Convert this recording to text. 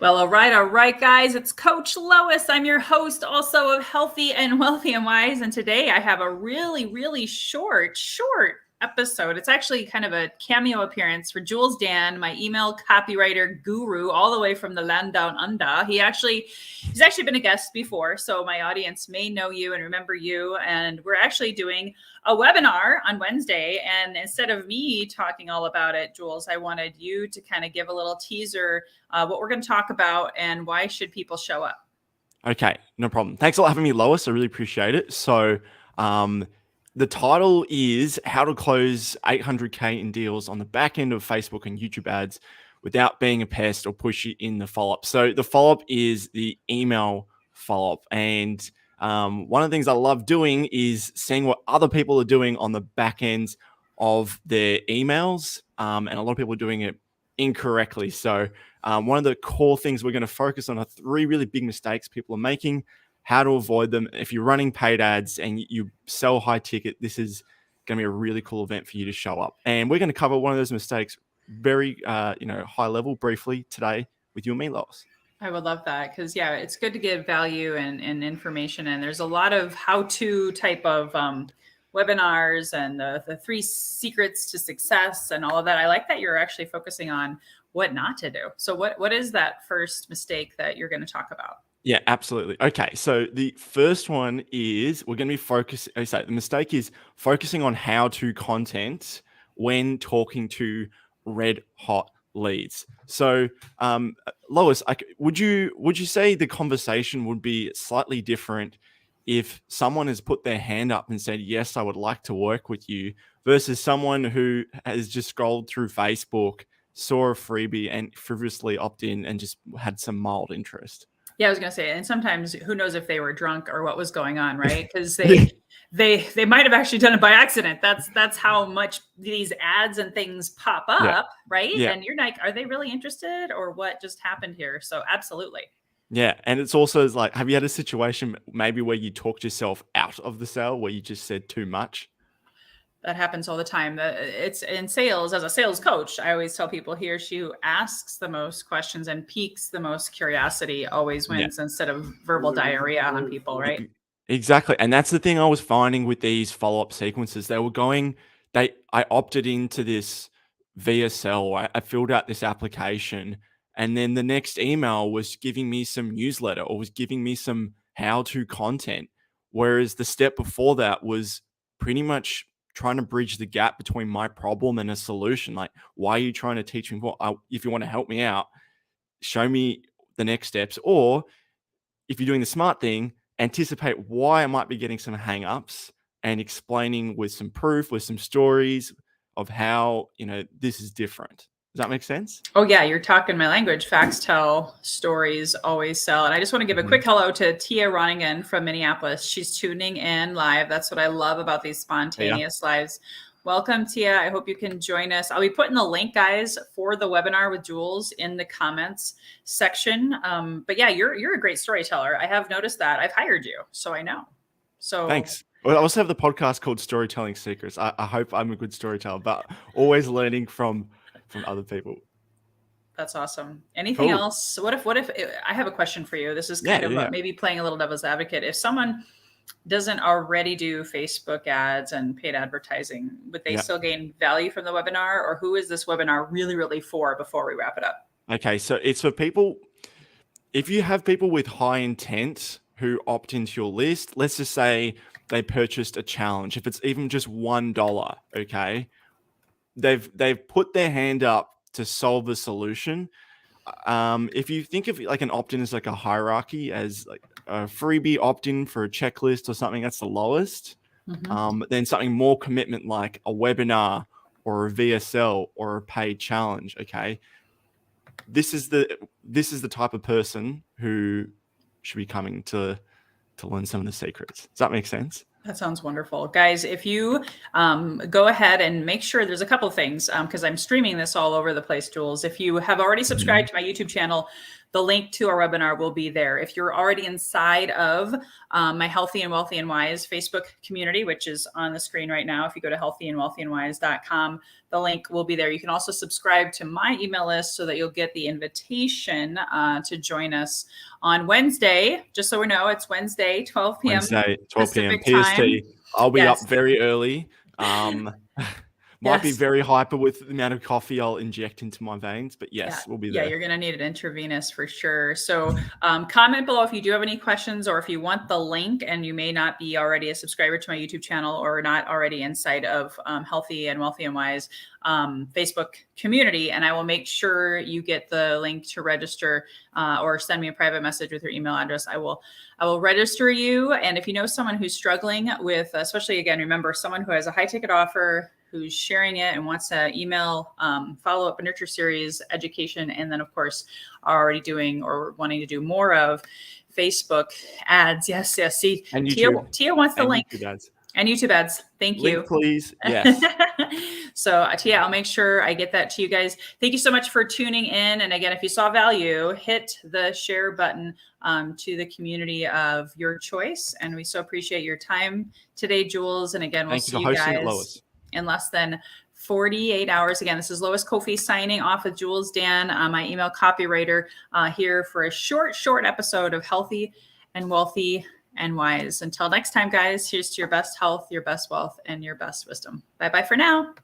Well, all right, guys. It's Coach Lois. I'm your host also of Healthy and Wealthy and Wise. And today I have a really short episode. It's actually kind of a cameo appearance for Jules Dan, my email copywriter guru, all the way from the land down under. He's actually been a guest before, so my audience may know you and remember you. And we're actually doing a webinar on Wednesday. And instead of me talking all about it, Jules, I wanted you to kind of give a little teaser what we're going to talk about and why should people show up. Okay, no problem. Thanks a lot for having me, Lois. I really appreciate it. So, the title is How to Close 800K in Deals on the Back End of Facebook and YouTube Ads Without Being a Pest or Pushy in the Follow-Up. So, the follow-up is the email follow-up. And one of the things I love doing is seeing what other people are doing on the back ends of their emails. And a lot of people are doing it incorrectly. So, one of the core things we're going to focus on are 3 really big mistakes people are making, how to avoid them. If you're running paid ads and you sell high ticket, this is going to be a really cool event for you to show up. And we're going to cover one of those mistakes very, high level briefly today with you and me, Lois. I would love that because, yeah, it's good to give value and information. And there's a lot of how-to type of webinars and the 3 secrets to success and all of that. I like that you're actually focusing on what not to do. So what is that first mistake that you're going to talk about? Yeah, absolutely. Okay, so the first one is we're going to be focused. The mistake is focusing on how-to content when talking to red hot leads. So, Lois, would you say the conversation would be slightly different if someone has put their hand up and said, "Yes, I would like to work with you," versus someone who has just scrolled through Facebook, saw a freebie, and frivolously opted in and just had some mild interest? Yeah, I was going to say, and sometimes who knows if they were drunk or what was going on, right? Because they might have actually done it by accident. That's how much these ads and things pop up, right? Yeah. And you're like, are they really interested or what just happened here? So absolutely. Yeah, and it's also like, have you had a situation maybe where you talked yourself out of the sale, where you just said too much? That happens all the time. It's in sales. As a sales coach, I always tell people he or she who asks the most questions and piques the most curiosity always wins, instead of verbal diarrhea on people, right? Exactly. And that's the thing I was finding with these follow-up sequences. I opted into this VSL. I filled out this application, and then the next email was giving me some newsletter or was giving me some how-to content. Whereas the step before that was pretty much trying to bridge the gap between my problem and a solution. Like, why are you trying to teach me? If you want to help me out, show me the next steps. Or if you're doing the smart thing, anticipate why I might be getting some hang-ups and explaining with some proof, with some stories of how, this is different. Does that make sense? Oh yeah, you're talking my language. Facts tell, stories always sell. And I just want to give a quick hello to Tia Roningen from Minneapolis. She's tuning in live. That's what I love about these spontaneous lives. Welcome, Tia. I hope you can join us. I'll be putting the link, guys, for the webinar with Jules in the comments section. But yeah, you're a great storyteller. I have noticed that. I've hired you, so I know. So thanks. Well, I also have the podcast called Storytelling Secrets. I hope I'm a good storyteller, but always learning from other people. That's awesome. Anything else? What if I have a question for you? This is kind of maybe playing a little devil's advocate. If someone doesn't already do Facebook ads and paid advertising, would they still gain value from the webinar, or who is this webinar really for before we wrap it up? Okay, so it's for people. If you have people with high intent who opt into your list, let's just say they purchased a challenge. If it's even just $1, okay, they've put their hand up to solve a solution. If you think of like an opt-in as like a hierarchy, as like a freebie opt-in for a checklist or something, that's the lowest. Then something more commitment like a webinar or a VSL or a paid challenge. Okay, this is the type of person who should be coming to learn some of the secrets. Does that make sense? That sounds wonderful. Guys, if you go ahead and make sure, there's a couple things, because I'm streaming this all over the place, Jules. If you have already subscribed to my YouTube channel, the link to our webinar will be there. If you're already inside of my Healthy and Wealthy and Wise Facebook community, which is on the screen right now, if you go to healthyandwealthyandwise.com the link will be there. You can also subscribe to my email list so that you'll get the invitation to join us on Wednesday. Just so we know, it's Wednesday, 12 p.m. Wednesday, 12 p.m. Pacific PST. time. I'll be Yes. up very early. Might be Yes. very hyper with the amount of coffee I'll inject into my veins, but yes, we'll be there. Yeah, you're going to need it intravenous for sure. So comment below if you do have any questions or if you want the link and you may not be already a subscriber to my YouTube channel or not already inside of Healthy and Wealthy and Wise Facebook community. And I will make sure you get the link to register or send me a private message with your email address. I will register you. And if you know someone who's struggling with, especially again, remember someone who has a high ticket offer, who's sharing it and wants to email follow-up nurture series education, and then of course are already doing or wanting to do more of Facebook ads. Yes. See, and YouTube. Tia wants the link. YouTube ads. And YouTube ads. Thank you. Link, please. Yes. So Tia, I'll make sure I get that to you guys. Thank you so much for tuning in. And again, if you saw value, hit the share button to the community of your choice. And we so appreciate your time today, Jules. And again, we'll see you guys in less than 48 hours. Again, this is Lois Kofi signing off with Jules Dan, my email copywriter, here for a short episode of Healthy and Wealthy and Wise. Until next time, guys, here's to your best health, your best wealth, and your best wisdom. Bye-bye for now.